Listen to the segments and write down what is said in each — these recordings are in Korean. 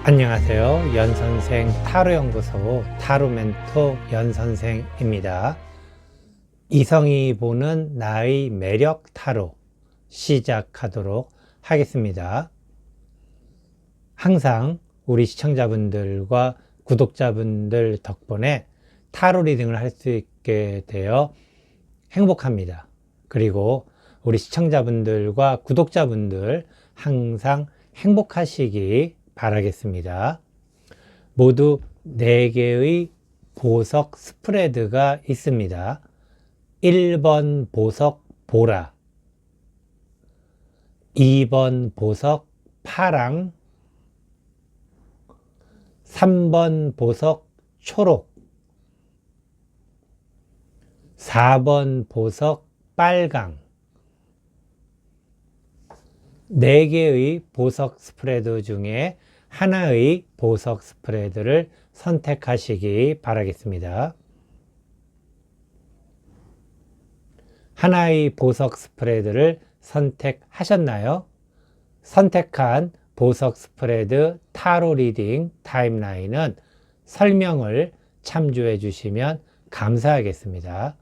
안녕하세요. 연선생 타로연구소 타로멘토 연선생입니다. 이성이 보는 나의 매력 타로 시작하도록 하겠습니다. 항상 우리 시청자분들과 구독자분들 덕분에 타로 리딩을 할 수 있게 되어 행복합니다. 그리고 우리 시청자분들과 구독자분들 항상 행복하시기 바라겠습니다. 모두 4개의 보석 스프레드가 있습니다. 1번 보석 보라, 2번 보석 파랑, 3번 보석 초록, 4번 보석 빨강. 4개의 보석 스프레드 중에 하나의 보석 스프레드를 선택하시기 바라겠습니다. 하나의 보석 스프레드를 선택하셨나요? 선택한 보석 스프레드 타로 리딩 타임라인은 설명을 참조해 주시면 감사하겠습니다.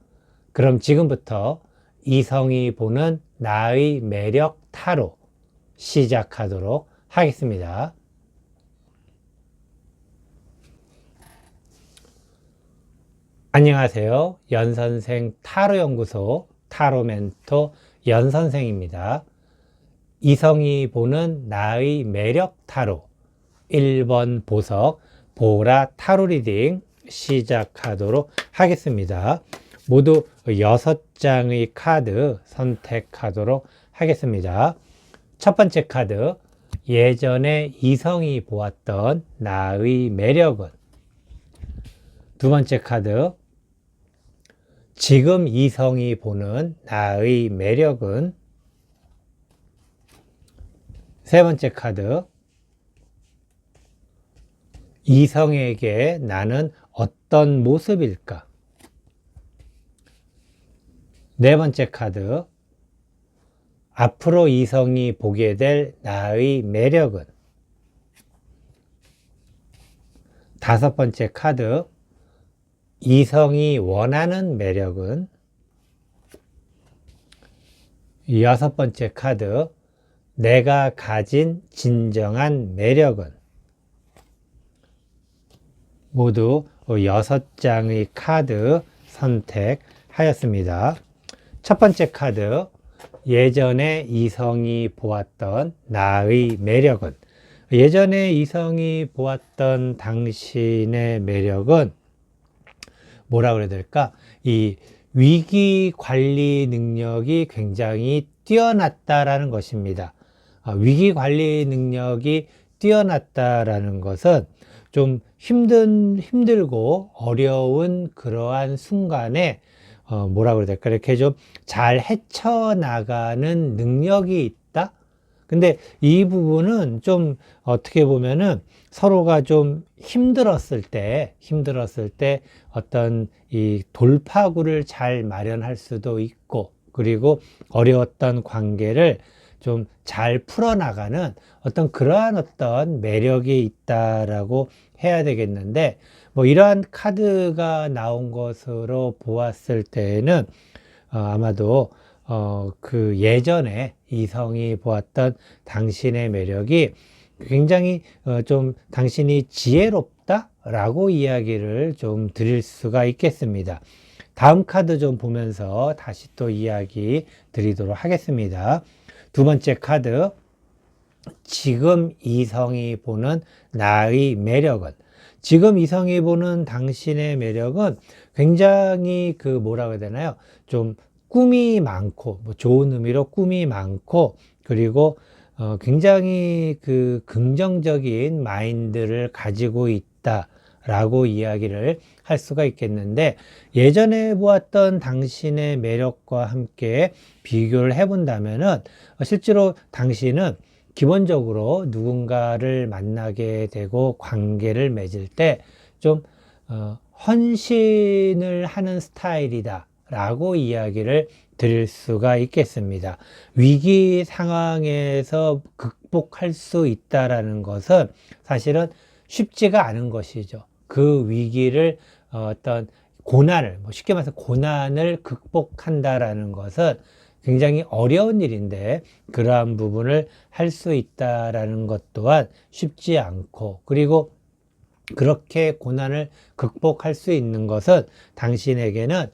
그럼 지금부터 이성이 보는 나의 매력 타로 시작하도록 하겠습니다. 안녕하세요. 연선생 타로연구소 타로멘토 연선생입니다. 이성이 보는 나의 매력 타로 1번 보석 보라 타로 리딩 시작하도록 하겠습니다. 모두 6장의 카드 선택하도록 하겠습니다. 첫 번째 카드, 예전에 이성이 보았던 나의 매력은. 두 번째 카드, 지금 이성이 보는 나의 매력은. 세 번째 카드, 이성에게 나는 어떤 모습일까? 네 번째 카드, 앞으로 이성이 보게 될 나의 매력은. 다섯 번째 카드, 이성이 원하는 매력은. 여섯 번째 카드, 내가 가진 진정한 매력은. 모두 6장의 카드 선택하였습니다. 첫 번째 카드, 예전에 이성이 보았던 나의 매력은. 예전에 이성이 보았던 당신의 매력은 뭐라 그래야 될까? 이 위기 관리 능력이 굉장히 뛰어났다라는 것입니다. 위기 관리 능력이 뛰어났다라는 것은 좀 힘들고 어려운 그러한 순간에 뭐라 그래야 될까? 이렇게 좀 잘 헤쳐나가는 능력이 있다? 근데 이 부분은 좀 어떻게 보면은 서로가 좀 힘들었을 때 어떤 이 돌파구를 잘 마련할 수도 있고, 그리고 어려웠던 관계를 좀 잘 풀어나가는 그러한 어떤 매력이 있다라고 해야 되겠는데, 뭐 이러한 카드가 나온 것으로 보았을 때는 아마도 그 예전에 이성이 보았던 당신의 매력이 굉장히 좀 당신이 지혜롭다라고 이야기를 좀 드릴 수가 있겠습니다. 다음 카드 좀 보면서 다시 또 이야기 드리도록 하겠습니다. 두 번째 카드, 지금 이성이 보는 나의 매력은. 지금 이성이 보는 당신의 매력은 굉장히 뭐라고 해야 되나요? 좀 꿈이 많고, 뭐 좋은 의미로 꿈이 많고, 그리고 굉장히 긍정적인 마인드를 가지고 있다라고 이야기를 할 수가 있겠는데, 예전에 보았던 당신의 매력과 함께 비교를 해본다면은 실제로 당신은 기본적으로 누군가를 만나게 되고 관계를 맺을 때 좀 헌신을 하는 스타일이다 라고 이야기를 드릴 수가 있겠습니다. 위기 상황에서 극복할 수 있다라는 것은 사실은 쉽지가 않은 것이죠. 그 위기를 어떤 고난을, 쉽게 말해서 고난을 극복한다라는 것은 굉장히 어려운 일인데, 그러한 부분을 할 수 있다라는 것 또한 쉽지 않고, 그리고 그렇게 고난을 극복할 수 있는 것은 당신에게는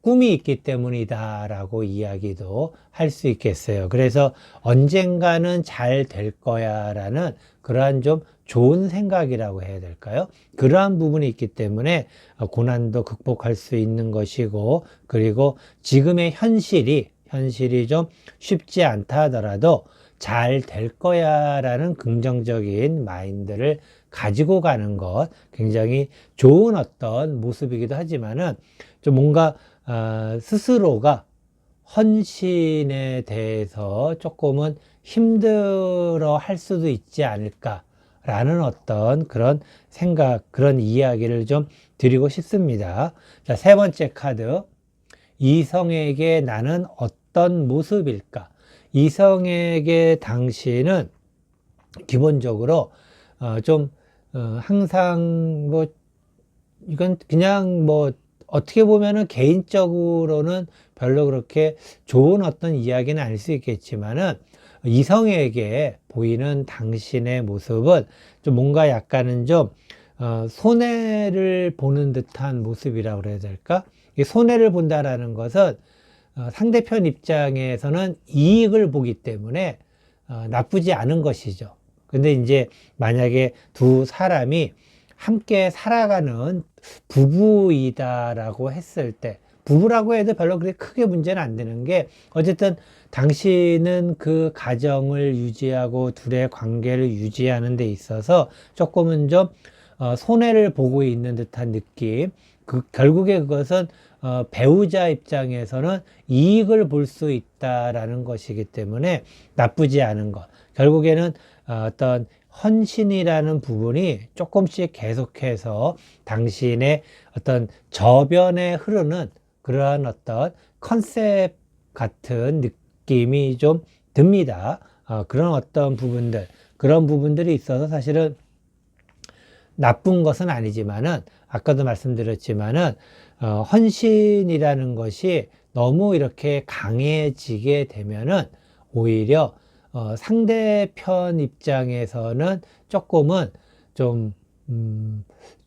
꿈이 있기 때문이다 라고 이야기도 할 수 있겠어요. 그래서 언젠가는 잘 될 거야 라는 그러한 좀 좋은 생각이라고 해야 될까요? 그러한 부분이 있기 때문에 고난도 극복할 수 있는 것이고, 그리고 지금의 현실이 좀 쉽지 않다 하더라도 잘 될 거야 라는 긍정적인 마인드를 가지고 가는 것, 굉장히 좋은 어떤 모습이기도 하지만은 좀 뭔가 스스로가 헌신에 대해서 조금은 힘들어 할 수도 있지 않을까라는 어떤 그런 생각, 그런 이야기를 좀 드리고 싶습니다. 자, 세 번째 카드. 이성에게 나는 어떤 모습일까? 이성에게 당신은 기본적으로 항상 이건 그냥 어떻게 보면은 개인적으로는 별로 그렇게 좋은 어떤 이야기는 아닐 수 있겠지만은, 이성에게 보이는 당신의 모습은 좀 뭔가 약간은 손해를 보는 듯한 모습이라고 그래야 될까? 이 손해를 본다라는 것은 상대편 입장에서는 이익을 보기 때문에 나쁘지 않은 것이죠. 근데 이제 만약에 두 사람이 함께 살아가는 부부이다라고 했을 때, 부부라고 해도 별로 그렇게 크게 문제는 안 되는 게, 어쨌든 당신은 그 가정을 유지하고 둘의 관계를 유지하는 데 있어서 조금은 손해를 보고 있는 듯한 느낌. 결국에 그것은 배우자 입장에서는 이익을 볼 수 있다라는 것이기 때문에 나쁘지 않은 것. 결국에는 어떤 헌신이라는 부분이 조금씩 계속해서 당신의 어떤 저변에 흐르는 그러한 어떤 컨셉 같은 느낌이 좀 듭니다. 그런 어떤 부분들, 그런 부분들이 있어서 사실은 나쁜 것은 아니지만은, 아까도 말씀드렸지만은 헌신이라는 것이 너무 이렇게 강해지게 되면은 오히려 상대편 입장에서는 조금은 좀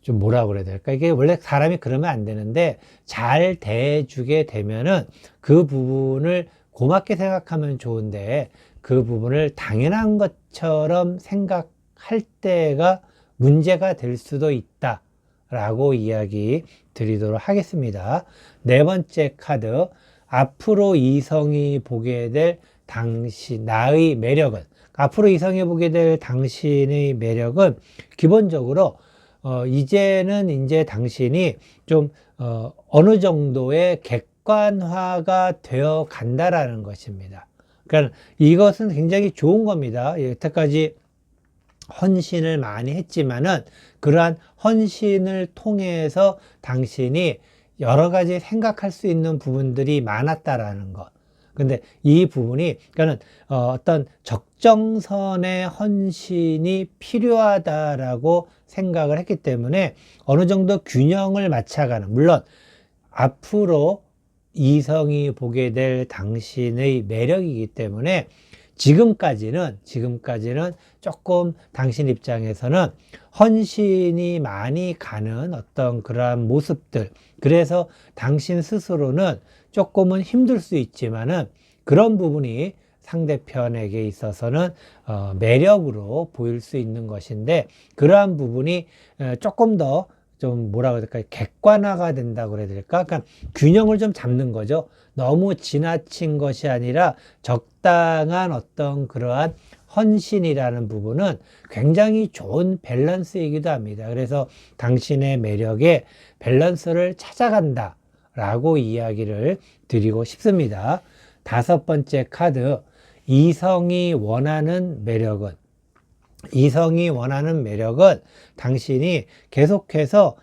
뭐라 그래야 될까? 이게 원래 사람이 그러면 안 되는데, 잘 대해주게 되면은 그 부분을 고맙게 생각하면 좋은데, 그 부분을 당연한 것처럼 생각할 때가 문제가 될 수도 있다 라고 이야기 드리도록 하겠습니다. 네 번째 카드. 앞으로 이성이 보게 될 나의 매력은, 앞으로 이성이 보게 될 당신의 매력은 기본적으로 이제는 이제 당신이 어느 정도의 객관화가 되어 간다라는 것입니다. 그러니까 이것은 굉장히 좋은 겁니다. 여태까지 헌신을 많이 했지만은, 그러한 헌신을 통해서 당신이 여러 가지 생각할 수 있는 부분들이 많았다라는 것. 근데 이 부분이, 그러니까는 어떤 적정선의 헌신이 필요하다라고 생각을 했기 때문에 어느 정도 균형을 맞춰가는, 물론 앞으로 이성이 보게 될 당신의 매력이기 때문에 지금까지는 조금 당신 입장에서는 헌신이 많이 가는 어떤 그러한 모습들, 그래서 당신 스스로는 조금은 힘들 수 있지만은 그런 부분이 상대편에게 있어서는 매력으로 보일 수 있는 것인데, 그러한 부분이 조금 더 뭐라고 해야 될까요? 객관화가 된다고 그래야 될까? 그러니까 균형을 좀 잡는 거죠. 너무 지나친 것이 아니라 적당한 어떤 그러한 헌신이라는 부분은 굉장히 좋은 밸런스이기도 합니다. 그래서 당신의 매력에 밸런스를 찾아간다 라고 이야기를 드리고 싶습니다. 다섯 번째 카드. 이성이 원하는 매력은, 당신이 계속해서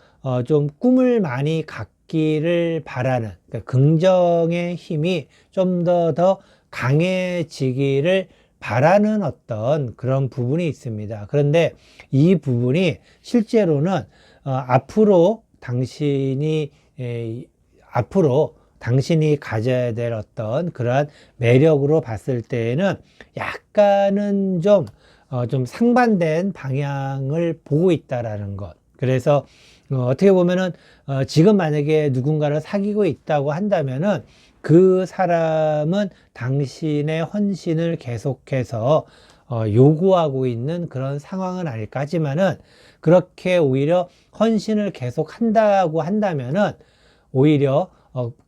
좀 꿈을 많이 있기를 바라는, 그러니까 긍정의 힘이 좀 더 강해지기를 바라는 어떤 그런 부분이 있습니다. 그런데 이 부분이 실제로는 앞으로 당신이 가져야 될 어떤 그러한 매력으로 봤을 때에는 약간은 좀 상반된 방향을 보고 있다라는 것. 그래서 어떻게 보면은 지금 만약에 누군가를 사귀고 있다고 한다면은 그 사람은 당신의 헌신을 계속해서 요구하고 있는 그런 상황은 아닐까 하지만은, 그렇게 오히려 헌신을 계속 한다고 한다면은 오히려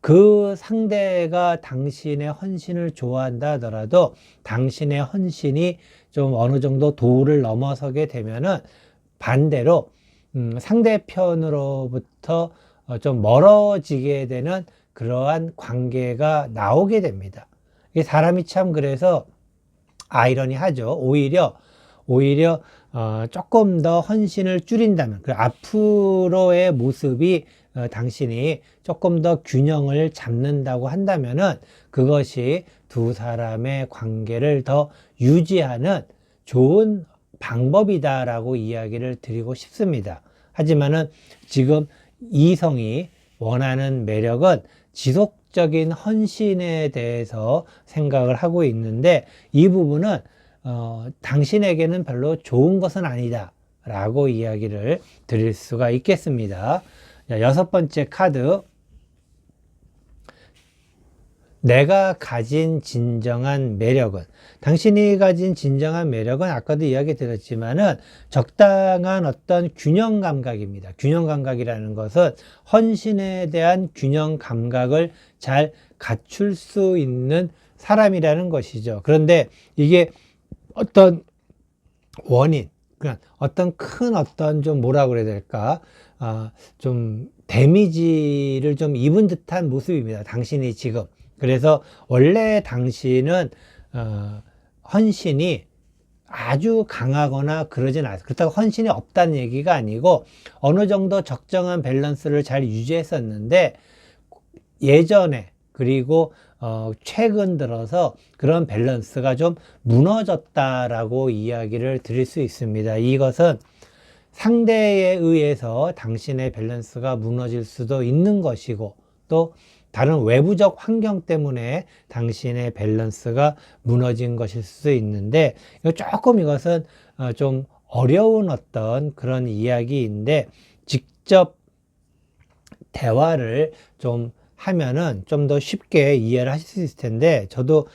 그 상대가 당신의 헌신을 좋아한다 하더라도 당신의 헌신이 좀 어느 정도 도를 넘어서게 되면은 반대로 상대편으로부터 좀 멀어지게 되는 그러한 관계가 나오게 됩니다. 이 사람이 참 그래서 아이러니하죠. 오히려 조금 더 헌신을 줄인다면, 그 앞으로의 모습이 당신이 조금 더 균형을 잡는다고 한다면은 그것이 두 사람의 관계를 더 유지하는 좋은 방법이다라고 이야기를 드리고 싶습니다. 하지만은 지금 이성이 원하는 매력은 지속적인 헌신에 대해서 생각을 하고 있는데, 이 부분은 당신에게는 별로 좋은 것은 아니다 라고 이야기를 드릴 수가 있겠습니다. 자, 6번째 카드, 내가 가진 진정한 매력은, 당신이 가진 진정한 매력은 아까도 이야기 드렸지만은 적당한 어떤 균형 감각입니다. 균형 감각이라는 것은 헌신에 대한 균형 감각을 잘 갖출 수 있는 사람이라는 것이죠. 그런데 이게 어떤 원인, 그냥 어떤 큰 어떤 좀 뭐라고 그래야 될까, 좀 데미지를 좀 입은 듯한 모습입니다. 당신이 지금. 그래서 원래 당신은 헌신이 아주 강하거나 그러진 않아요. 그렇다고 헌신이 없다는 얘기가 아니고 어느 정도 적정한 밸런스를 잘 유지했었는데, 예전에 그리고 최근 들어서 그런 밸런스가 좀 무너졌다라고 이야기를 드릴 수 있습니다. 이것은 상대에 의해서 당신의 밸런스가 무너질 수도 있는 것이고, 또 다른 외부적 환경 때문에 당신의 밸런스가 무너진 것일 수도 있는데, 조금 이것은 좀 어려운 어떤 그런 이야기인데, 직접 대화를 좀 하면은 좀 더 쉽게 이해를 하실 수 있을 텐데, 저도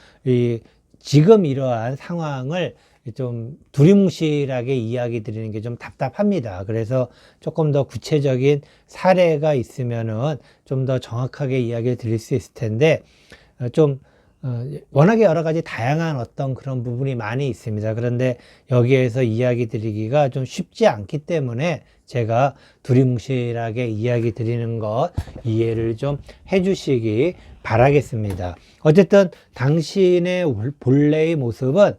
지금 이러한 상황을 좀 두리뭉실하게 이야기 드리는 게 좀 답답합니다. 그래서 조금 더 구체적인 사례가 있으면은 좀 더 정확하게 이야기를 드릴 수 있을 텐데, 워낙에 여러 가지 다양한 어떤 그런 부분이 많이 있습니다. 그런데 여기에서 이야기 드리기가 좀 쉽지 않기 때문에 제가 두리뭉실하게 이야기 드리는 것 이해를 좀 해주시기 바라겠습니다. 어쨌든 당신의 본래의 모습은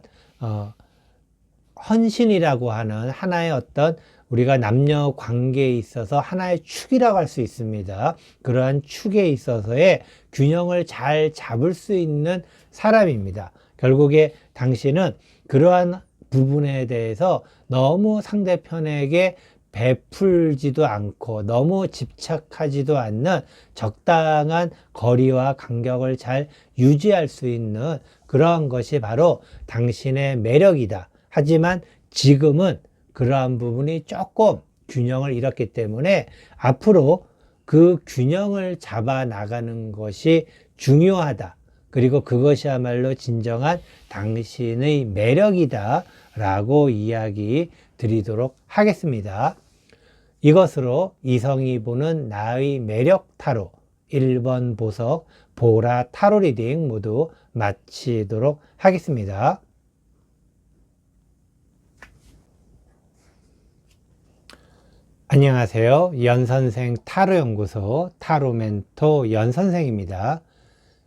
헌신이라고 하는 하나의 어떤, 우리가 남녀 관계에 있어서 하나의 축이라고 할 수 있습니다. 그러한 축에 있어서의 균형을 잘 잡을 수 있는 사람입니다. 결국에 당신은 그러한 부분에 대해서 너무 상대편에게 베풀지도 않고 너무 집착하지도 않는 적당한 거리와 간격을 잘 유지할 수 있는 그러한 것이 바로 당신의 매력이다. 하지만 지금은 그러한 부분이 조금 균형을 잃었기 때문에 앞으로 그 균형을 잡아 나가는 것이 중요하다. 그리고 그것이야말로 진정한 당신의 매력이다 라고 이야기 드리도록 하겠습니다. 이것으로 이성이 보는 나의 매력 타로 1번 보석 보라 타로 리딩 모두 마치도록 하겠습니다. 안녕하세요. 연선생 타로연구소 타로멘토 연선생입니다.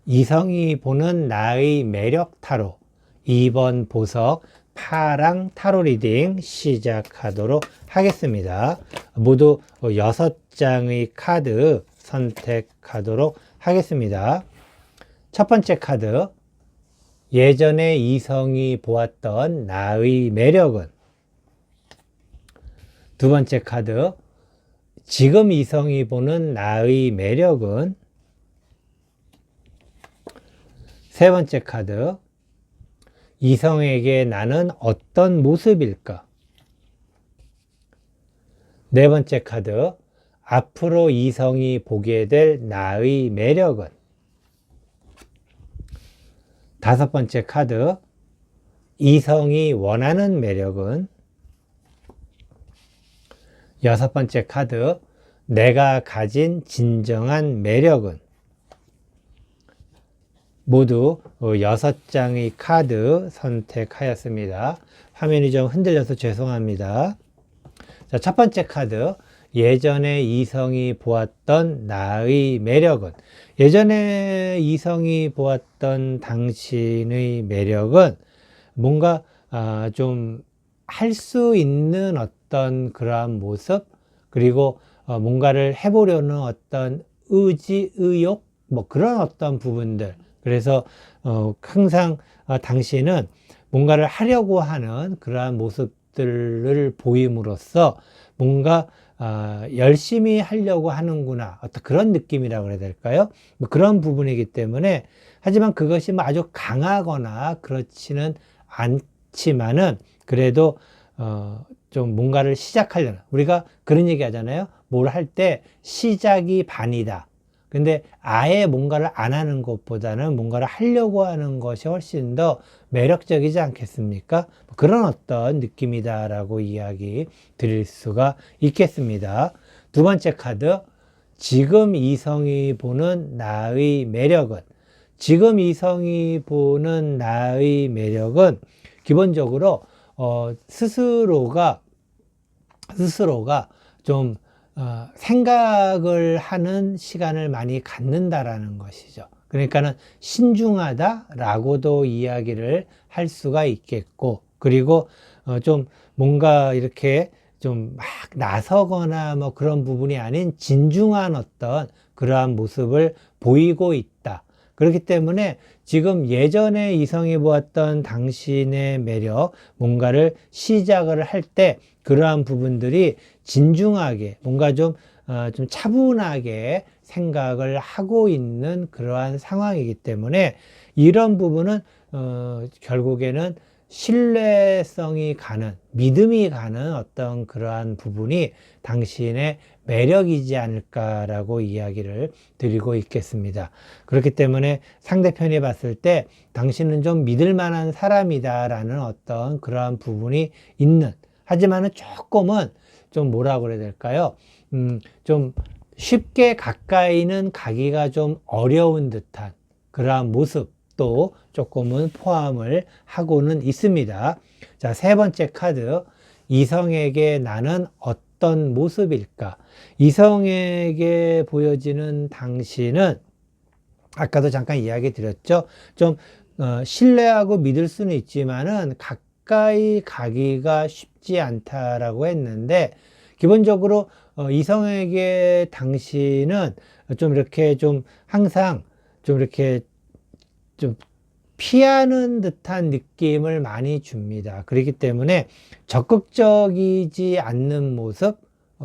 이성이 보는 나의 매력 타로 2번 보석 파랑 타로 리딩 시작하도록 하겠습니다. 모두 6장의 카드 선택하도록 하겠습니다. 첫 번째 카드, 예전에 이성이 보았던 나의 매력은. 두 번째 카드, 지금 이성이 보는 나의 매력은. 세 번째 카드, 이성에게 나는 어떤 모습일까? 네 번째 카드, 앞으로 이성이 보게 될 나의 매력은. 다섯 번째 카드, 이성이 원하는 매력은. 여섯 번째 카드, 내가 가진 진정한 매력은. 모두 6장의 카드 선택하였습니다. 화면이 좀 흔들려서 죄송합니다. 자, 첫 번째 카드, 예전에 이성이 보았던 나의 매력은. 예전에 이성이 보았던 당신의 매력은 뭔가 좀 할 수 있는 어떤 그러한 모습, 그리고 뭔가를 해보려는 어떤 의지, 의욕, 뭐 그런 어떤 부분들. 그래서 항상 당신은 뭔가를 하려고 하는 그러한 모습들을 보임으로써 뭔가 열심히 하려고 하는구나, 어떤 그런 느낌이라고 그래야 될까요? 뭐 그런 부분이기 때문에, 하지만 그것이 뭐 아주 강하거나 그렇지는 않지만은 그래도 좀 뭔가를 시작하려는, 우리가 그런 얘기 하잖아요. 뭘 할 때 시작이 반이다. 근데 아예 뭔가를 안 하는 것보다는 뭔가를 하려고 하는 것이 훨씬 더 매력적이지 않겠습니까? 그런 어떤 느낌이다라고 이야기 드릴 수가 있겠습니다. 두 번째 카드, 지금 이성이 보는 나의 매력은. 지금 이성이 보는 나의 매력은 기본적으로 스스로가 좀 생각을 하는 시간을 많이 갖는다라는 것이죠. 그러니까는 신중하다라고도 이야기를 할 수가 있겠고, 그리고 좀 뭔가 이렇게 좀 막 나서거나 뭐 그런 부분이 아닌 진중한 어떤 그러한 모습을 보이고 있다. 그렇기 때문에 지금 예전에 이성이 보았던 당신의 매력, 뭔가를 시작을 할 때 그러한 부분들이 진중하게, 뭔가 좀 차분하게 생각을 하고 있는 그러한 상황이기 때문에, 이런 부분은 결국에는 신뢰성이 가는, 믿음이 가는 어떤 그러한 부분이 당신의 매력이지 않을까라고 이야기를 드리고 있겠습니다. 그렇기 때문에 상대편이 봤을 때 당신은 좀 믿을 만한 사람이다라는 어떤 그러한 부분이 있는, 하지만은 조금은 좀 뭐라고 그래야 될까요? 좀 쉽게 가까이는 가기가 좀 어려운 듯한 그러한 모습도 조금은 포함을 하고는 있습니다. 자, 세 번째 카드, 이성에게 나는 어떤 모습일까? 이성에게 보여지는 당신은 아까도 잠깐 이야기 드렸죠. 좀 신뢰하고 믿을 수는 있지만은 가까이 가기가 쉽지 않다라고 했는데, 기본적으로 이성에게 당신은 좀 이렇게 좀 항상 좀 이렇게 좀 피하는 듯한 느낌을 많이 줍니다. 그렇기 때문에 적극적이지 않는 모습,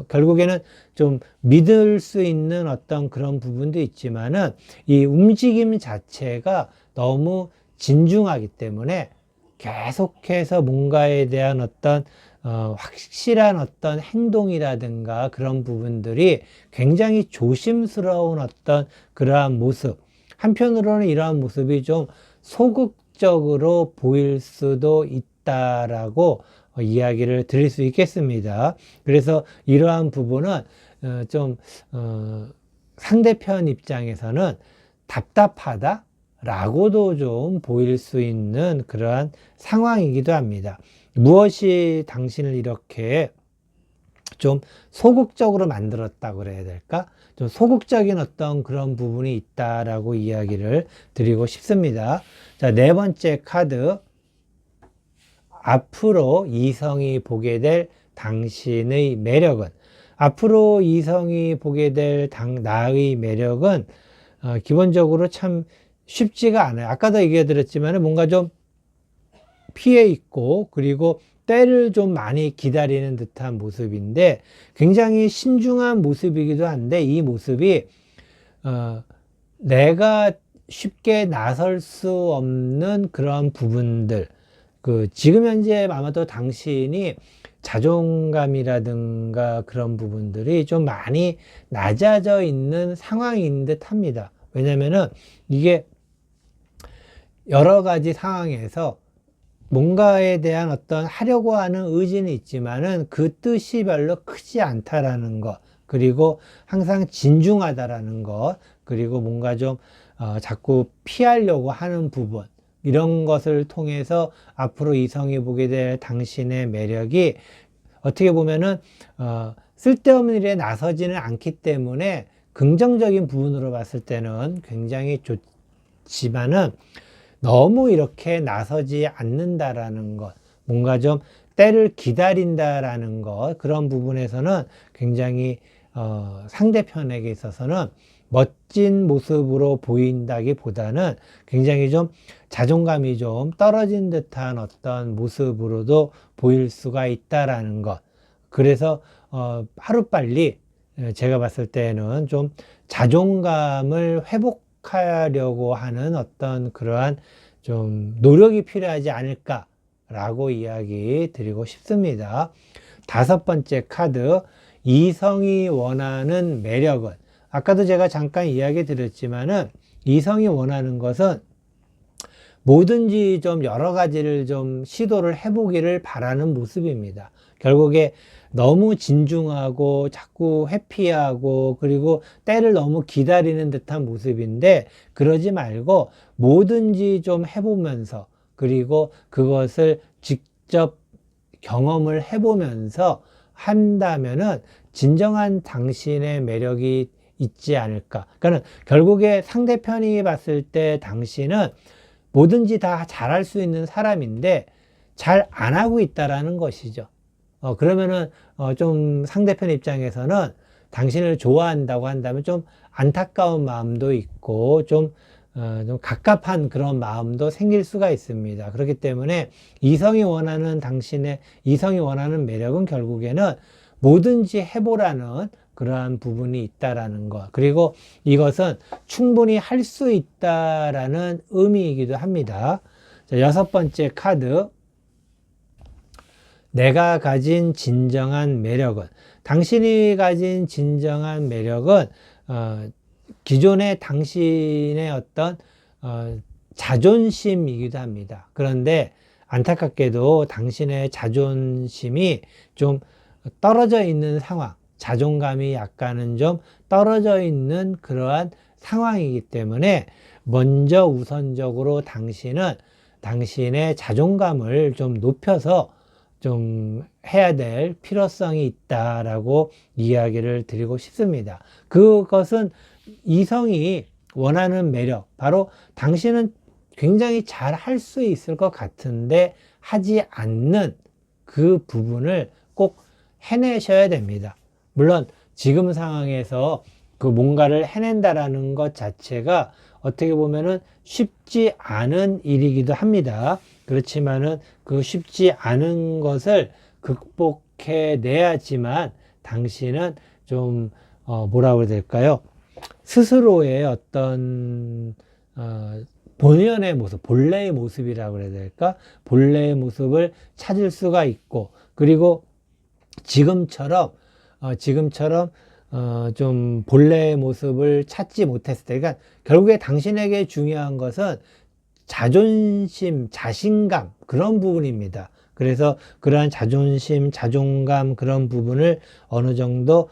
결국에는 좀 믿을 수 있는 어떤 그런 부분도 있지만은 이 움직임 자체가 너무 진중하기 때문에 계속해서 뭔가에 대한 어떤 확실한 어떤 행동이라든가 그런 부분들이 굉장히 조심스러운 어떤 그러한 모습, 한편으로는 이러한 모습이 좀 소극적으로 보일 수도 있다라고 이야기를 드릴 수 있겠습니다. 그래서 이러한 부분은 좀 상대편 입장에서는 답답하다 라고도 좀 보일 수 있는 그러한 상황이기도 합니다. 무엇이 당신을 이렇게 좀 소극적으로 만들었다고 그래야 될까? 좀 소극적인 어떤 그런 부분이 있다라고 이야기를 드리고 싶습니다. 자, 네 번째 카드, 앞으로 이성이 보게 될 당신의 매력은. 앞으로 이성이 보게 될 나의 매력은 기본적으로 참 쉽지가 않아요. 아까도 얘기해 드렸지만 뭔가 좀 피해 있고 그리고 때를 좀 많이 기다리는 듯한 모습인데 굉장히 신중한 모습이기도 한데 이 모습이 내가 쉽게 나설 수 없는 그런 부분들, 지금 현재 아마도 당신이 자존감이라든가 그런 부분들이 좀 많이 낮아져 있는 상황인 듯 합니다. 왜냐면은 이게 여러 가지 상황에서 뭔가에 대한 어떤 하려고 하는 의지는 있지만은 그 뜻이 별로 크지 않다라는 것, 그리고 항상 진중하다라는 것, 그리고 뭔가 좀 자꾸 피하려고 하는 부분, 이런 것을 통해서 앞으로 이성이 보게 될 당신의 매력이 어떻게 보면은 쓸데없는 일에 나서지는 않기 때문에 긍정적인 부분으로 봤을 때는 굉장히 좋지만은 너무 이렇게 나서지 않는다라는 것, 뭔가 좀 때를 기다린다라는 것, 그런 부분에서는 굉장히 상대편에게 있어서는 멋진 모습으로 보인다기보다는 굉장히 좀 자존감이 좀 떨어진 듯한 어떤 모습으로도 보일 수가 있다라는 것. 그래서 하루빨리 제가 봤을 때는 좀 자존감을 회복하려고 하는 어떤 그러한 좀 노력이 필요하지 않을까라고 이야기 드리고 싶습니다. 다섯 번째 카드, 이성이 원하는 매력은, 아까도 제가 잠깐 이야기 드렸지만은 이성이 원하는 것은 뭐든지 좀 여러 가지를 좀 시도를 해보기를 바라는 모습입니다. 결국에 너무 진중하고 자꾸 회피하고 그리고 때를 너무 기다리는 듯한 모습인데, 그러지 말고 뭐든지 좀 해보면서 그리고 그것을 직접 경험을 해보면서 한다면은 진정한 당신의 매력이 있지 않을까. 그러니까 결국에 상대편이 봤을 때 당신은 뭐든지 다 잘할 수 있는 사람인데 잘 안 하고 있다라는 것이죠. 그러면은 좀 상대편 입장에서는 당신을 좋아한다고 한다면 좀 안타까운 마음도 있고 좀 갑갑한 그런 마음도 생길 수가 있습니다. 그렇기 때문에 이성이 원하는 매력은 결국에는 뭐든지 해보라는 그러한 부분이 있다라는 것, 그리고 이것은 충분히 할 수 있다라는 의미이기도 합니다. 자, 여섯 번째 카드, 내가 가진 진정한 매력은, 당신이 가진 진정한 매력은 기존의 당신의 어떤 자존심이기도 합니다. 그런데 안타깝게도 당신의 자존심이 좀 떨어져 있는 상황, 자존감이 약간은 좀 떨어져 있는 그러한 상황이기 때문에 먼저 우선적으로 당신은 당신의 자존감을 좀 높여서 좀 해야 될 필요성이 있다라고 이야기를 드리고 싶습니다. 그것은 이성이 원하는 매력, 바로 당신은 굉장히 잘 할 수 있을 것 같은데 하지 않는 그 부분을 꼭 해내셔야 됩니다. 물론 지금 상황에서 그 뭔가를 해낸다라는 것 자체가 어떻게 보면은 쉽지 않은 일이기도 합니다. 그렇지만은 그 쉽지 않은 것을 극복해 내야지만 당신은 좀 뭐라고 해야 될까요? 스스로의 어떤 본연의 모습, 본래의 모습이라고 해야 될까? 본래의 모습을 찾을 수가 있고, 그리고 지금처럼 좀 본래의 모습을 찾지 못했을 때, 그러니까 결국에 당신에게 중요한 것은 자존심, 자신감, 그런 부분입니다. 그래서 그러한 자존심, 자존감, 그런 부분을 어느 정도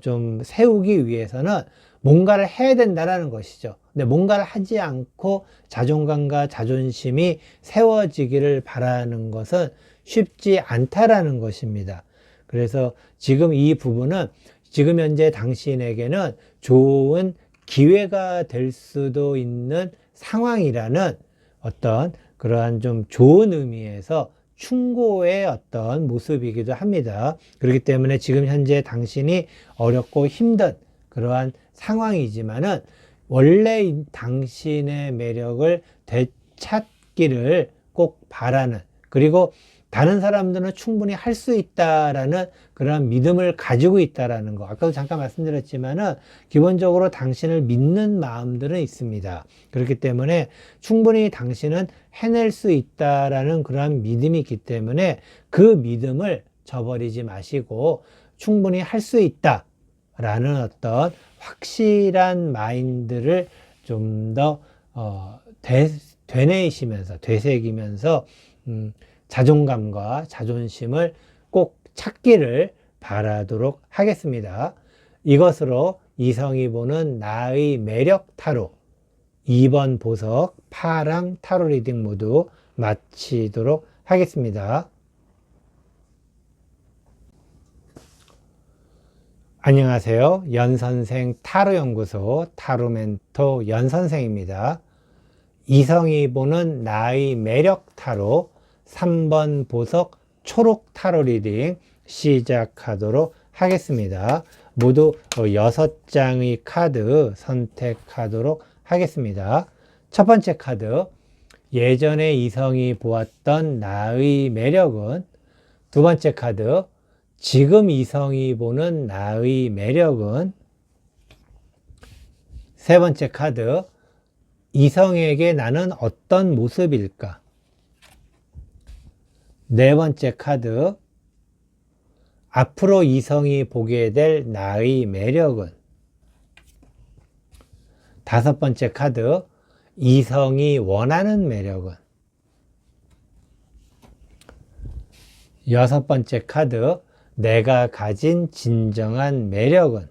좀 세우기 위해서는 뭔가를 해야 된다는 것이죠. 근데 뭔가를 하지 않고 자존감과 자존심이 세워지기를 바라는 것은 쉽지 않다라는 것입니다. 그래서 지금 이 부분은 지금 현재 당신에게는 좋은 기회가 될 수도 있는 상황이라는 어떤 그러한 좀 좋은 의미에서 충고의 어떤 모습이기도 합니다. 그렇기 때문에 지금 현재 당신이 어렵고 힘든 그러한 상황이지만은 원래 당신의 매력을 되찾기를 꼭 바라는, 그리고 다른 사람들은 충분히 할 수 있다라는 그런 믿음을 가지고 있다라는 거. 아까도 잠깐 말씀드렸지만은 기본적으로 당신을 믿는 마음들은 있습니다. 그렇기 때문에 충분히 당신은 해낼 수 있다라는 그러한 믿음이 있기 때문에 그 믿음을 저버리지 마시고 충분히 할 수 있다라는 어떤 확실한 마인드를 좀 더 되새기면서 자존감과 자존심을 꼭 찾기를 바라도록 하겠습니다. 이것으로 이성이 보는 나의 매력 타로 2번 보석 파랑 타로 리딩 모두 마치도록 하겠습니다. 안녕하세요. 연선생 타로연구소 타로멘토 연선생입니다. 이성이 보는 나의 매력 타로 3번 보석 초록 타로 리딩 시작하도록 하겠습니다. 모두 6장의 카드 선택하도록 하겠습니다. 첫 번째 카드, 예전에 이성이 보았던 나의 매력은. 두 번째 카드, 지금 이성이 보는 나의 매력은. 세 번째 카드, 이성에게 나는 어떤 모습일까? 네 번째 카드, 앞으로 이성이 보게 될 나의 매력은. 다섯 번째 카드, 이성이 원하는 매력은. 여섯 번째 카드, 내가 가진 진정한 매력은.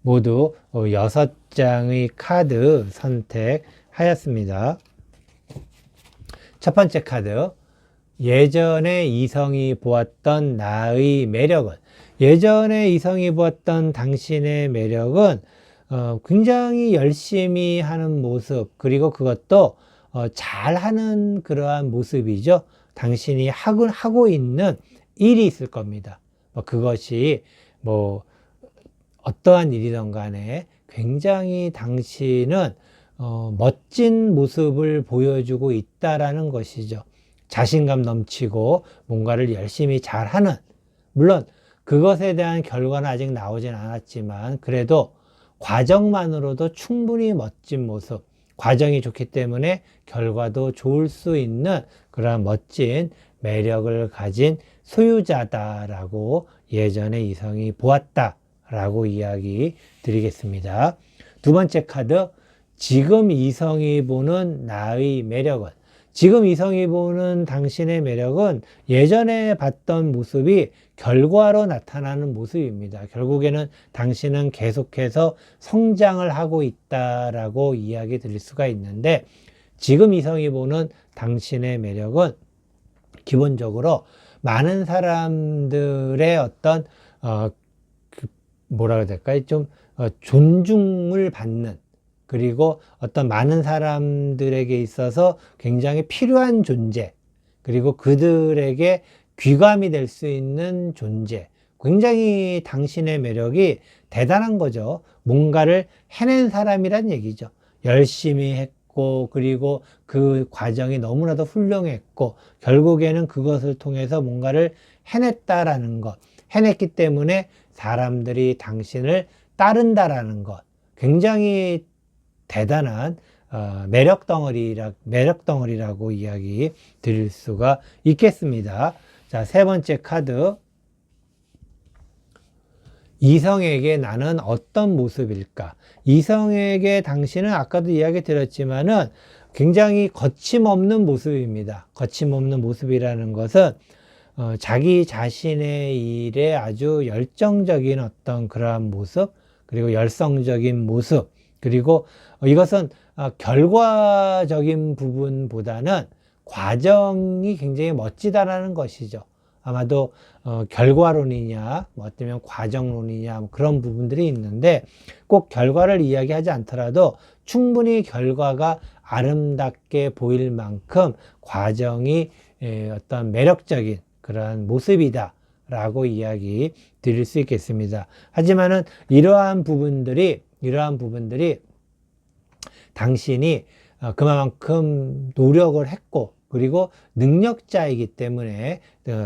모두 6장의 카드 선택하였습니다. 첫 번째 카드, 예전에 이성이 보았던 나의 매력은. 예전에 이성이 보았던 당신의 매력은 굉장히 열심히 하는 모습, 그리고 그것도 잘하는 그러한 모습이죠. 당신이 하고 있는 일이 있을 겁니다. 그것이 어떠한 일이든 간에 굉장히 당신은 멋진 모습을 보여주고 있다라는 것이죠. 자신감 넘치고 뭔가를 열심히 잘하는, 물론 그것에 대한 결과는 아직 나오진 않았지만 그래도 과정만으로도 충분히 멋진 모습, 과정이 좋기 때문에 결과도 좋을 수 있는 그런 멋진 매력을 가진 소유자다라고 예전에 이성이 보았다라고 이야기 드리겠습니다. 두 번째 카드, 지금 이성이 보는 나의 매력은. 지금 이성이 보는 당신의 매력은 예전에 봤던 모습이 결과로 나타나는 모습입니다. 결국에는 당신은 계속해서 성장을 하고 있다라고 이야기 드릴 수가 있는데, 지금 이성이 보는 당신의 매력은 기본적으로 많은 사람들의 어떤 뭐라 해야 될까요? 좀 존중을 받는, 그리고 어떤 많은 사람들에게 있어서 굉장히 필요한 존재, 그리고 그들에게 귀감이 될 수 있는 존재. 굉장히 당신의 매력이 대단한 거죠. 뭔가를 해낸 사람이란 얘기죠. 열심히 했고, 그리고 그 과정이 너무나도 훌륭했고, 결국에는 그것을 통해서 뭔가를 해냈다라는 것. 해냈기 때문에 사람들이 당신을 따른다라는 것. 굉장히 대단한 매력 덩어리라고 이야기 드릴 수가 있겠습니다. 자, 세 번째 카드. 이성에게 나는 어떤 모습일까? 이성에게 당신은 아까도 이야기 드렸지만은 굉장히 거침없는 모습입니다. 거침없는 모습이라는 것은 자기 자신의 일에 아주 열정적인 어떤 그러한 모습, 그리고 열성적인 모습, 그리고 이것은 결과적인 부분보다는 과정이 굉장히 멋지다라는 것이죠. 아마도 결과론이냐, 어쩌면 과정론이냐, 그런 부분들이 있는데 꼭 결과를 이야기하지 않더라도 충분히 결과가 아름답게 보일 만큼 과정이 어떤 매력적인 그러한 모습이다 라고 이야기 드릴 수 있겠습니다. 하지만은 이러한 부분들이 당신이 그만큼 노력을 했고 그리고 능력자이기 때문에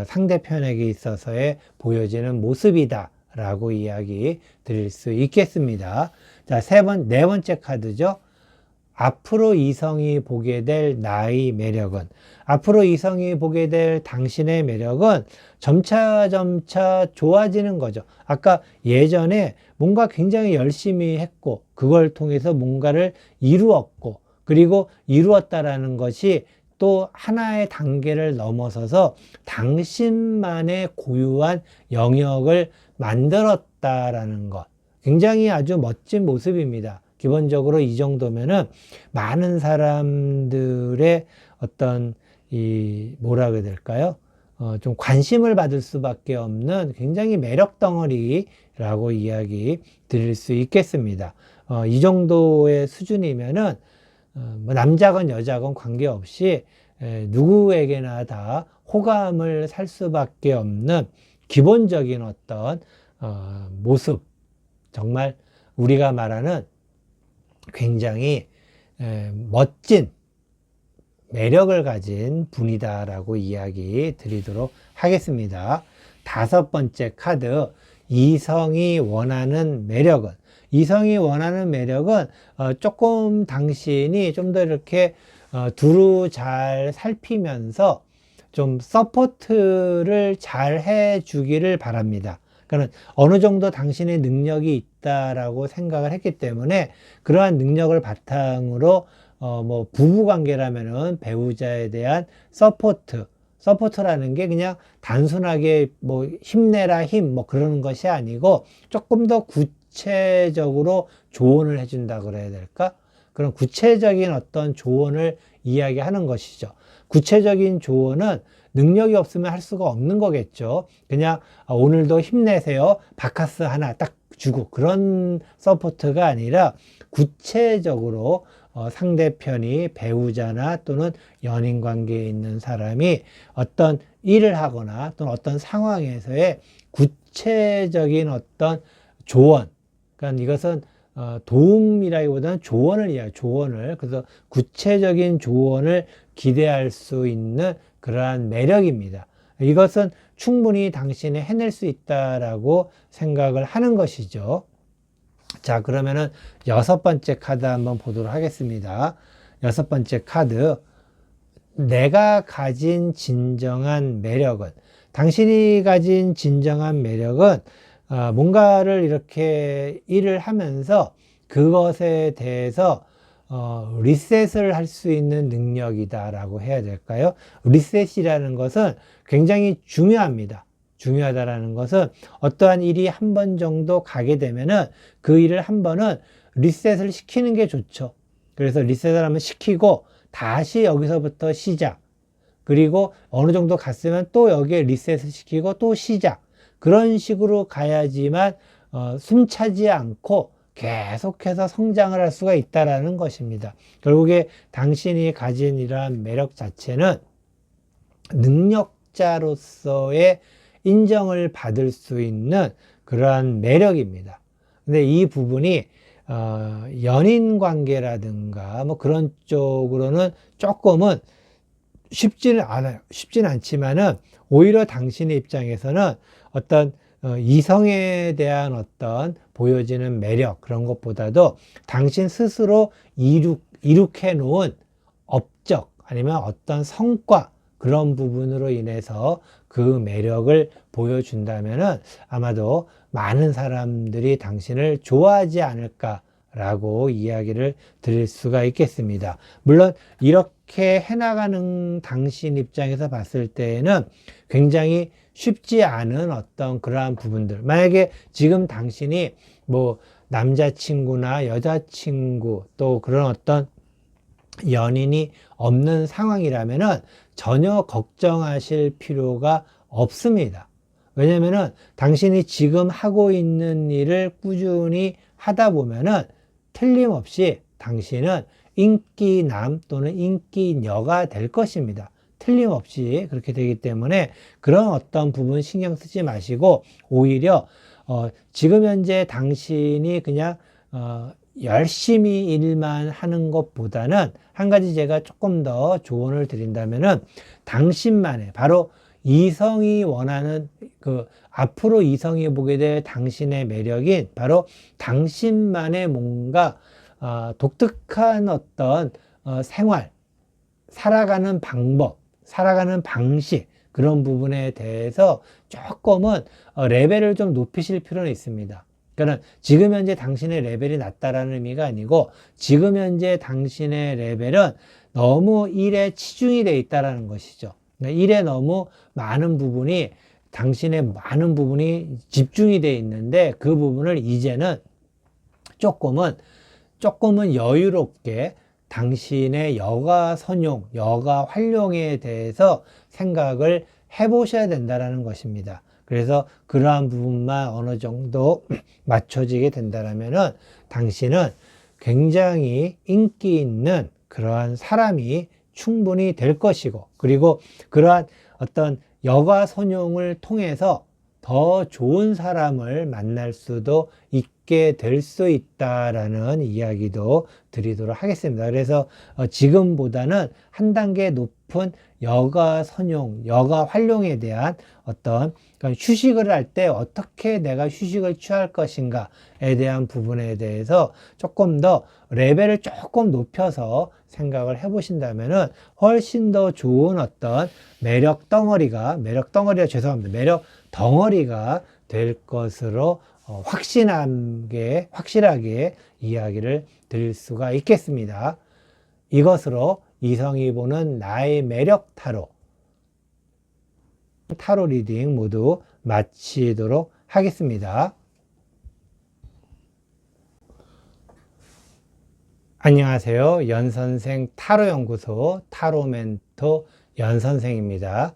상대편에게 있어서의 보여지는 모습이다 라고 이야기 드릴 수 있겠습니다. 자, 네 번째 카드죠. 앞으로 이성이 보게 될 나의 매력은, 앞으로 이성이 보게 될 당신의 매력은 점차 좋아지는 거죠. 아까 예전에 뭔가 굉장히 열심히 했고 그걸 통해서 뭔가를 이루었고 그리고 이루었다라는 것이 또 하나의 단계를 넘어서서 당신만의 고유한 영역을 만들었다라는 것. 굉장히 아주 멋진 모습입니다. 기본적으로 이 정도면은 많은 사람들의 어떤 뭐라 그래야 될까요? 좀 관심을 받을 수밖에 없는 굉장히 매력 덩어리라고 이야기 드릴 수 있겠습니다. 이 정도의 수준이면은 뭐 남자건 여자건 관계없이 누구에게나 다 호감을 살 수밖에 없는 기본적인 어떤 모습, 정말 우리가 말하는 굉장히 멋진 매력을 가진 분이다라고 이야기 드리도록 하겠습니다. 다섯 번째 카드, 이성이 원하는 매력은, 이성이 원하는 매력은 조금 당신이 좀 더 이렇게 두루 잘 살피면서 좀 서포트를 잘 해주기를 바랍니다. 그러니까 어느 정도 당신의 능력이 있다라고 생각을 했기 때문에 그러한 능력을 바탕으로 뭐 부부 관계라면은 배우자에 대한 서포트라는 게 그냥 단순하게 뭐 힘내라 뭐 그러는 것이 아니고 조금 더 구체적으로 조언을 해준다 그래야 될까? 그런 구체적인 어떤 조언을 이야기하는 것이죠. 구체적인 조언은 능력이 없으면 할 수가 없는 거겠죠. 그냥 오늘도 힘내세요. 바카스 하나 딱 주고 그런 서포트가 아니라 구체적으로 상대편이 배우자나 또는 연인 관계에 있는 사람이 어떤 일을 하거나 또는 어떤 상황에서의 구체적인 어떤 조언, 그러니까 이것은 도움이라기보다는 조언을 이야기해요. 조언을. 그래서 구체적인 조언을 기대할 수 있는 그러한 매력입니다. 이것은 충분히 당신이 해낼 수 있다라고 생각을 하는 것이죠. 자, 그러면은 여섯 번째 카드 한번 보도록 하겠습니다. 여섯 번째 카드, 내가 가진 진정한 매력은, 당신이 가진 진정한 매력은 뭔가를 이렇게 일을 하면서 그것에 대해서 리셋을 할 수 있는 능력이다라고 해야 될까요? 리셋이라는 것은 굉장히 중요합니다. 중요하다라는 것은 어떠한 일이 한 번 정도 가게 되면은 그 일을 한 번은 리셋을 시키는 게 좋죠. 그래서 리셋을 한번 시키고 다시 여기서부터 시작. 그리고 어느 정도 갔으면 또 여기에 리셋을 시키고 또 시작. 그런 식으로 가야지만 숨차지 않고 계속해서 성장을 할 수가 있다라는 것입니다. 결국에 당신이 가진 이러한 매력 자체는 능력자로서의 인정을 받을 수 있는 그러한 매력입니다. 근데 이 부분이 연인 관계라든가 뭐 그런 쪽으로는 조금은 쉽지는 않아요. 쉽지는 않지만은 오히려 당신의 입장에서는 어떤 이성에 대한 어떤 보여지는 매력 그런 것보다도 당신 스스로 이룩해 놓은 업적 아니면 어떤 성과 그런 부분으로 인해서 그 매력을 보여준다면은 아마도 많은 사람들이 당신을 좋아하지 않을까라고 이야기를 드릴 수가 있겠습니다. 물론 이렇게 해나가는 당신 입장에서 봤을 때에는 굉장히 쉽지 않은 어떤 그러한 부분들, 만약에 지금 당신이 뭐 남자친구나 여자친구 또 그런 어떤 연인이 없는 상황이라면은 전혀 걱정하실 필요가 없습니다. 왜냐면은 당신이 지금 하고 있는 일을 꾸준히 하다 보면은 틀림없이 당신은 인기남 또는 인기녀가 될 것입니다. 틀림없이 그렇게 되기 때문에 그런 어떤 부분 신경 쓰지 마시고 오히려 지금 현재 당신이 그냥 열심히 일만 하는 것보다는 한 가지 제가 조금 더 조언을 드린다면은 당신만의 바로 이성이 원하는 앞으로 이성이 보게 될 당신의 매력인 바로 당신만의 뭔가 독특한 어떤 생활, 살아가는 방법, 살아가는 방식 그런 부분에 대해서 조금은 레벨을 좀 높이실 필요는 있습니다. 그러니까 지금 현재 당신의 레벨이 낮다라는 의미가 아니고 지금 현재 당신의 레벨은 너무 일에 치중이 되어 있다라는 것이죠. 일에 너무 많은 부분이 당신의 많은 부분이 집중이 되어 있는데 그 부분을 이제는 조금은 여유롭게 당신의 여가 선용, 여가 활용에 대해서 생각을 해보셔야 된다는 것입니다. 그래서 그러한 부분만 어느 정도 맞춰지게 된다면은 당신은 굉장히 인기 있는 그러한 사람이 충분히 될 것이고, 그리고 그러한 어떤 여가 선용을 통해서 더 좋은 사람을 만날 수도 있게 될 수 있다라는 이야기도 드리도록 하겠습니다. 그래서 지금보다는 한 단계 높은 여가 선용, 여가 활용에 대한 어떤 휴식을 할 때 어떻게 내가 휴식을 취할 것인가에 대한 부분에 대해서 조금 더 레벨을 조금 높여서 생각을 해 보신다면은 훨씬 더 좋은 어떤 매력 덩어리가 될 것으로 확실하게 이야기를 드릴 수가 있겠습니다. 이것으로 이성이 보는 나의 매력 타로 리딩 모두 마치도록 하겠습니다. 안녕하세요. 연선생 타로연구소 타로멘토 연선생입니다.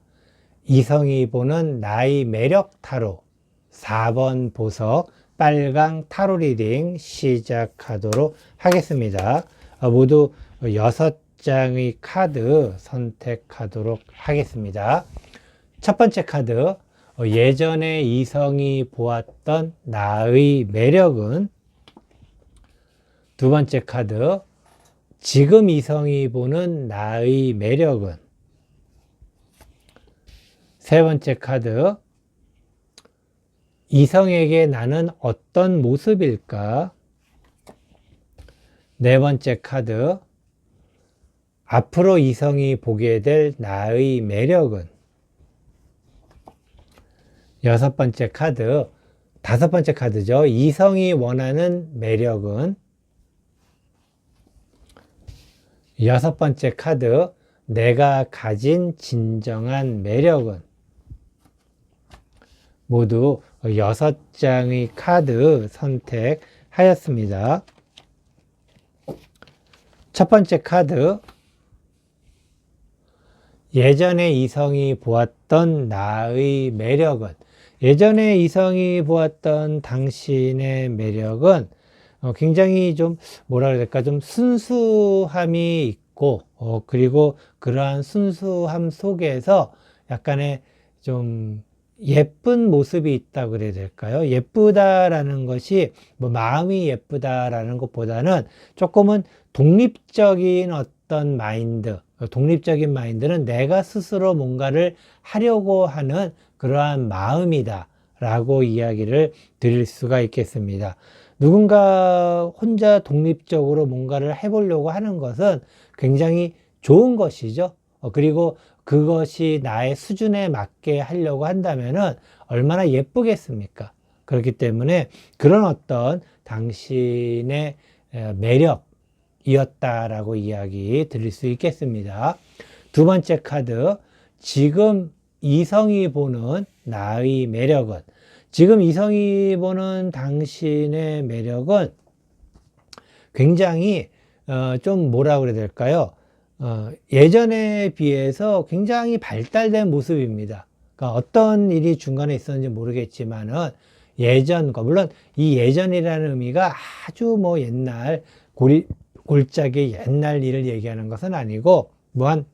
이성이 보는 나의 매력 타로 4번 보석 빨강 타로 리딩 시작하도록 하겠습니다. 모두 6장의 카드 선택하도록 하겠습니다. 첫 번째 카드, 예전에 이성이 보았던 나의 매력은. 두 번째 카드, 지금 이성이 보는 나의 매력은. 세 번째 카드, 이성에게 나는 어떤 모습일까? 네 번째 카드, 앞으로 이성이 보게 될 나의 매력은. 여섯 번째 카드, 다섯 번째 카드죠. 이성이 원하는 매력은. 여섯 번째 카드, 내가 가진 진정한 매력은. 모두 6장의 카드 선택하였습니다. 첫 번째 카드, 예전에 이성이 보았던 나의 매력은. 예전에 이성이 보았던 당신의 매력은 굉장히 좀 좀 순수함이 있고 그리고 그러한 순수함 속에서 약간의 좀 예쁜 모습이 있다고 그래야 될까요? 예쁘다라는 것이 마음이 예쁘다라는 것보다는 조금은 독립적인 어떤 마인드, 독립적인 마인드는 내가 스스로 뭔가를 하려고 하는 그러한 마음이다 라고 이야기를 드릴 수가 있겠습니다. 누군가 혼자 독립적으로 뭔가를 해보려고 하는 것은 굉장히 좋은 것이죠. 그리고 그것이 나의 수준에 맞게 하려고 한다면은 얼마나 예쁘겠습니까? 그렇기 때문에 그런 어떤 당신의 매력이었다라고 이야기 드릴 수 있겠습니다. 두 번째 카드, 지금 이성이 보는 나의 매력은. 지금 이성이 보는 당신의 매력은 굉장히 좀 뭐라 그래야 될까요? 예전에 비해서 굉장히 발달된 모습입니다. 그러니까 어떤 일이 중간에 있었는지 모르겠지만은 예전과, 물론 이 예전이라는 의미가 아주 옛날 골짜기 옛날 일을 얘기하는 것은 아니고 뭐한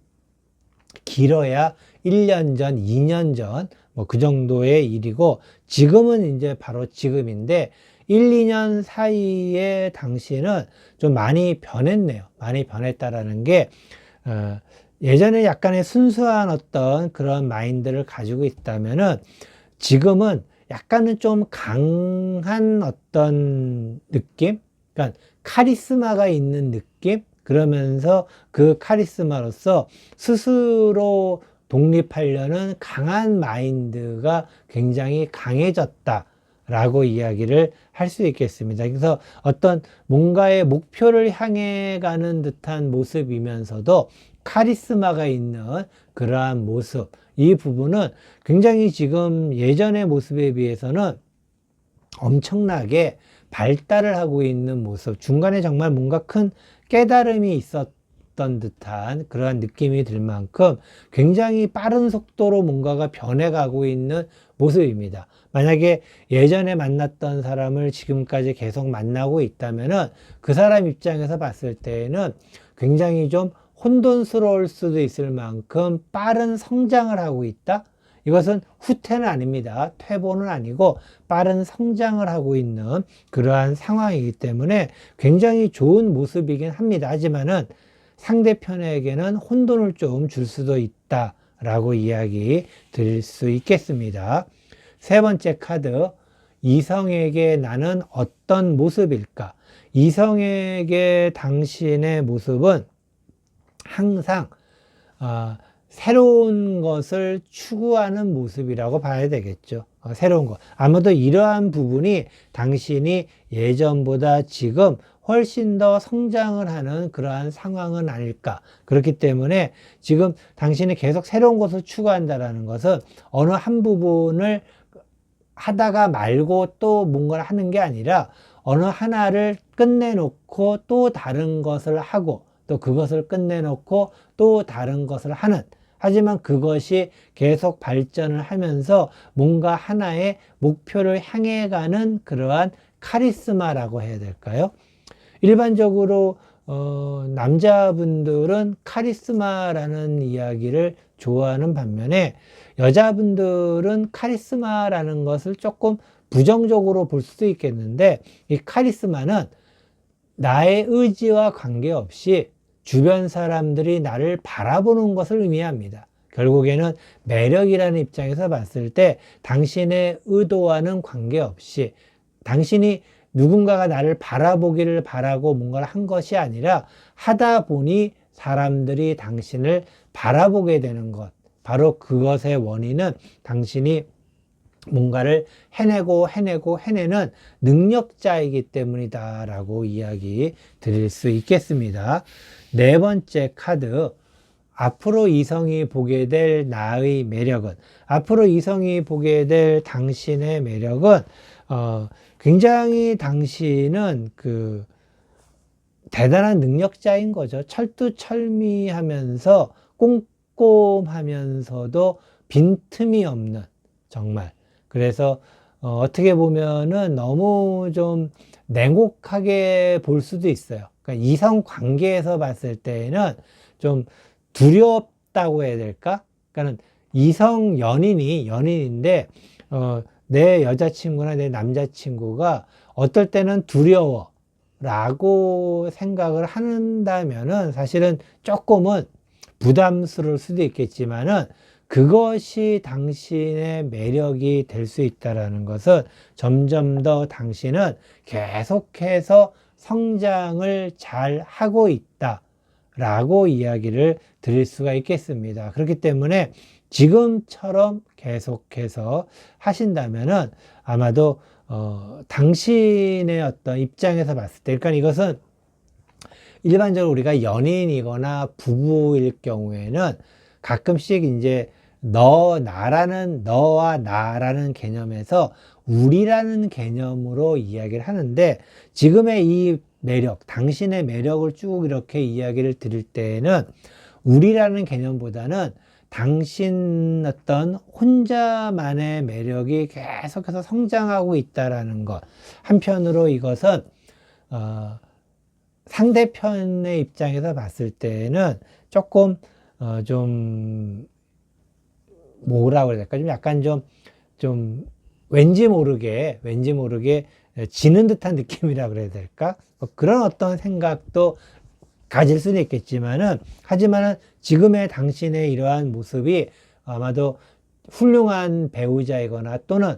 길어야 1년 전, 2년 전, 뭐 그 정도의 일이고, 지금은 이제 바로 지금인데, 1, 2년 사이에 당시는 좀 많이 변했네요. 많이 변했다라는 게, 예전에 약간의 순수한 어떤 그런 마인드를 가지고 있다면은, 지금은 약간은 좀 강한 어떤 느낌? 그러니까 카리스마가 있는 느낌? 그러면서 그 카리스마로서 스스로 독립하려는 강한 마인드가 굉장히 강해졌다라고 이야기를 할 수 있겠습니다. 그래서 어떤 뭔가의 목표를 향해 가는 듯한 모습이면서도 카리스마가 있는 그러한 모습, 이 부분은 굉장히 지금 예전의 모습에 비해서는 엄청나게 발달을 하고 있는 모습, 중간에 정말 뭔가 큰 깨달음이 있었던 듯한 그러한 느낌이 들 만큼 굉장히 빠른 속도로 뭔가가 변해가고 있는 모습입니다. 만약에 예전에 만났던 사람을 지금까지 계속 만나고 있다면은 그 사람 입장에서 봤을 때에는 굉장히 좀 혼돈스러울 수도 있을 만큼 빠른 성장을 하고 있다? 이것은 후퇴는 아닙니다. 퇴보는 아니고 빠른 성장을 하고 있는 그러한 상황이기 때문에 굉장히 좋은 모습이긴 합니다. 하지만은 상대편에게는 혼돈을 좀 줄 수도 있다라고 이야기 드릴 수 있겠습니다. 세 번째 카드, 이성에게 나는 어떤 모습일까? 이성에게 당신의 모습은 항상 새로운 것을 추구하는 모습이라고 봐야 되겠죠. 새로운 것. 아마도 이러한 부분이 당신이 예전보다 지금 훨씬 더 성장을 하는 그러한 상황은 아닐까. 그렇기 때문에 지금 당신이 계속 새로운 것을 추구한다는 것은 어느 한 부분을 하다가 말고 또 뭔가를 하는 게 아니라 어느 하나를 끝내놓고 또 다른 것을 하고 또 그것을 끝내놓고 또 다른 것을 하는, 하지만 그것이 계속 발전을 하면서 뭔가 하나의 목표를 향해 가는 그러한 카리스마라고 해야 될까요? 일반적으로 남자분들은 카리스마라는 이야기를 좋아하는 반면에 여자분들은 카리스마라는 것을 조금 부정적으로 볼 수도 있겠는데, 이 카리스마는 나의 의지와 관계없이 주변 사람들이 나를 바라보는 것을 의미합니다. 결국에는 매력이라는 입장에서 봤을 때 당신의 의도와는 관계없이 당신이 누군가가 나를 바라보기를 바라고 뭔가를 한 것이 아니라 하다 보니 사람들이 당신을 바라보게 되는 것, 바로 그것의 원인은 당신이 뭔가를 해내는 능력자이기 때문이다 라고 이야기 드릴 수 있겠습니다. 네 번째 카드, 앞으로 이성이 보게 될 나의 매력은, 앞으로 이성이 보게 될 당신의 매력은 굉장히 당신은 대단한 능력자인 거죠. 철두철미하면서 꼼꼼하면서도 빈틈이 없는, 정말. 그래서 어떻게 보면은 너무 좀 냉혹하게 볼 수도 있어요. 그러니까 이성 관계에서 봤을 때는 좀 두렵다고 해야 될까? 그러니까 이성 연인인데 내 여자친구나 내 남자친구가 어떨 때는 두려워라고 생각을 한다면은 사실은 조금은 부담스러울 수도 있겠지만은 그것이 당신의 매력이 될 수 있다는 것은 점점 더 당신은 계속해서 성장을 잘 하고 있다라고 이야기를 드릴 수가 있겠습니다. 그렇기 때문에 지금처럼 계속해서 하신다면은 아마도 당신의 어떤 입장에서 봤을 때, 그러니까 이것은 일반적으로 우리가 연인이거나 부부일 경우에는 가끔씩 이제 너와 나라는 개념에서 우리라는 개념으로 이야기를 하는데, 지금의 이 매력, 당신의 매력을 쭉 이렇게 이야기를 드릴 때에는 우리라는 개념보다는 당신 어떤 혼자만의 매력이 계속해서 성장하고 있다라는 것. 한편으로 이것은 상대편의 입장에서 봤을 때는 조금 좀 뭐라고 해야 될까? 좀 약간 좀 왠지 모르게 지는 듯한 느낌이라고 그래야 될까? 뭐 그런 어떤 생각도 가질 수는 있겠지만은, 하지만은 지금의 당신의 이러한 모습이 아마도 훌륭한 배우자이거나 또는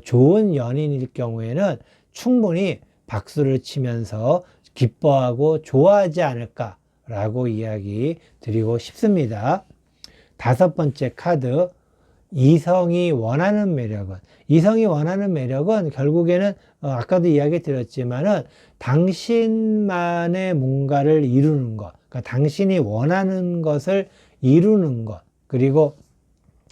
좋은 연인일 경우에는 충분히 박수를 치면서 기뻐하고 좋아하지 않을까라고 이야기 드리고 싶습니다. 다섯 번째 카드, 이성이 원하는 매력은, 이성이 원하는 매력은 결국에는 아까도 이야기 드렸지만은 당신만의 뭔가를 이루는 것, 그러니까 당신이 원하는 것을 이루는 것, 그리고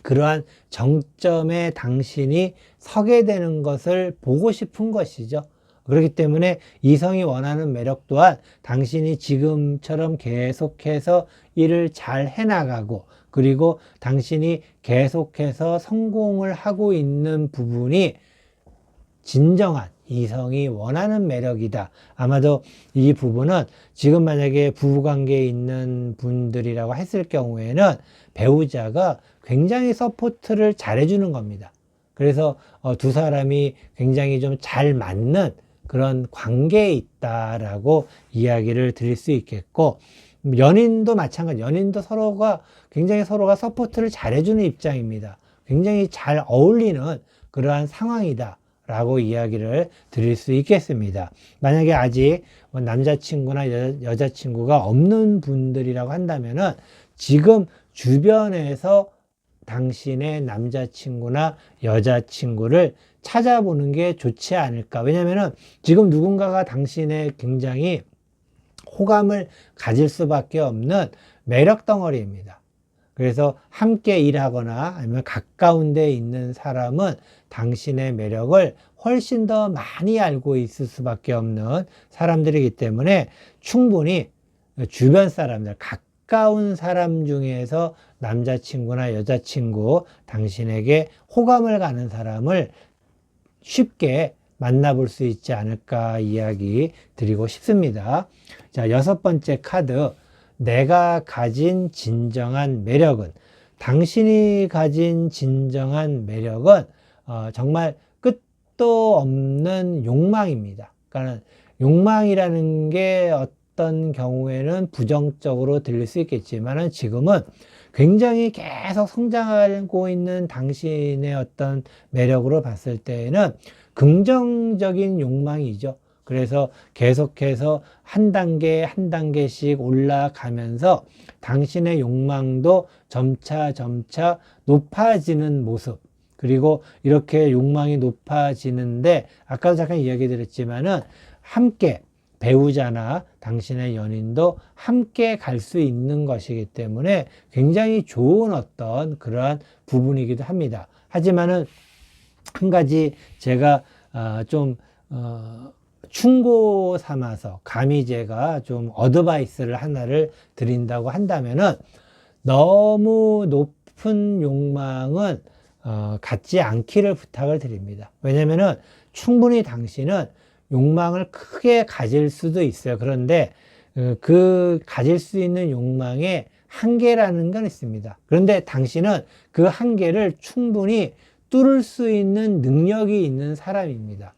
그러한 정점에 당신이 서게 되는 것을 보고 싶은 것이죠. 그렇기 때문에 이성이 원하는 매력 또한 당신이 지금처럼 계속해서 일을 잘 해나가고, 그리고 당신이 계속해서 성공을 하고 있는 부분이 진정한 이성이 원하는 매력이다. 아마도 이 부분은 지금 만약에 부부관계에 있는 분들이라고 했을 경우에는 배우자가 굉장히 서포트를 잘해주는 겁니다. 그래서 두 사람이 굉장히 좀 잘 맞는 그런 관계에 있다라고 이야기를 드릴 수 있겠고, 연인도 마찬가지, 연인도 굉장히 서로가 서포트를 잘해주는 입장입니다. 굉장히 잘 어울리는 그러한 상황이다 라고 이야기를 드릴 수 있겠습니다. 만약에 아직 남자친구나 여자친구가 없는 분들이라고 한다면은 지금 주변에서 당신의 남자친구나 여자친구를 찾아보는 게 좋지 않을까. 왜냐면은 지금 누군가가 당신의 굉장히 호감을 가질 수밖에 없는 매력 덩어리입니다. 그래서 함께 일하거나 아니면 가까운 데 있는 사람은 당신의 매력을 훨씬 더 많이 알고 있을 수밖에 없는 사람들이기 때문에 충분히 주변 사람들, 가까운 사람 중에서 남자친구나 여자친구, 당신에게 호감을 가는 사람을 쉽게 만나볼 수 있지 않을까 이야기 드리고 싶습니다. 자, 여섯 번째 카드, 내가 가진 진정한 매력은, 당신이 가진 진정한 매력은 정말 끝도 없는 욕망입니다. 그러니까 욕망이라는 게 어떤 경우에는 부정적으로 들릴 수 있겠지만 지금은 굉장히 계속 성장하고 있는 당신의 어떤 매력으로 봤을 때에는 긍정적인 욕망이죠. 그래서 계속해서 한 단계 한 단계씩 올라가면서 당신의 욕망도 점차 높아지는 모습, 그리고 이렇게 욕망이 높아지는데 아까도 잠깐 이야기 드렸지만은 함께 배우자나 당신의 연인도 함께 갈 수 있는 것이기 때문에 굉장히 좋은 어떤 그러한 부분이기도 합니다. 하지만은 한 가지 제가 충고 삼아서 감히 제가 좀 어드바이스를 하나를 드린다고 한다면은 너무 높은 욕망은 갖지 않기를 부탁을 드립니다. 왜냐면은 충분히 당신은 욕망을 크게 가질 수도 있어요. 그런데 그 가질 수 있는 욕망의 한계라는 건 있습니다. 그런데 당신은 그 한계를 충분히 뚫을 수 있는 능력이 있는 사람입니다.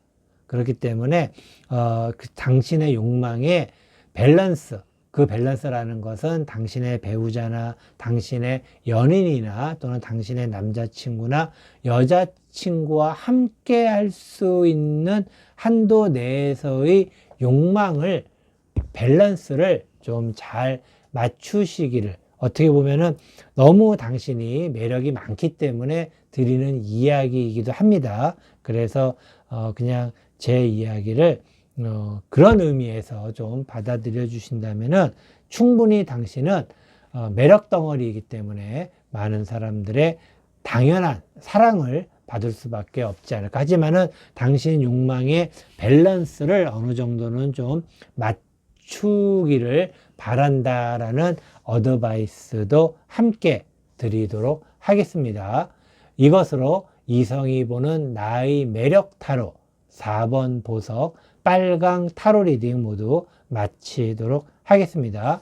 그렇기 때문에 그 당신의 욕망의 밸런스, 그 밸런스라는 것은 당신의 배우자나 당신의 연인이나 또는 당신의 남자친구나 여자친구와 함께 할 수 있는 한도 내에서의 욕망을, 밸런스를 좀 잘 맞추시기를, 어떻게 보면은 너무 당신이 매력이 많기 때문에 드리는 이야기이기도 합니다. 그래서 그냥 제 이야기를 그런 의미에서 좀 받아들여 주신다면은 충분히 당신은 매력 덩어리이기 때문에 많은 사람들의 당연한 사랑을 받을 수밖에 없지 않을까. 하지만은 당신 욕망의 밸런스를 어느 정도는 좀 맞추기를 바란다라는 어드바이스도 함께 드리도록 하겠습니다. 이것으로 이성이 보는 나의 매력 타로 4번 보석 빨강 타로 리딩 모두 마치도록 하겠습니다.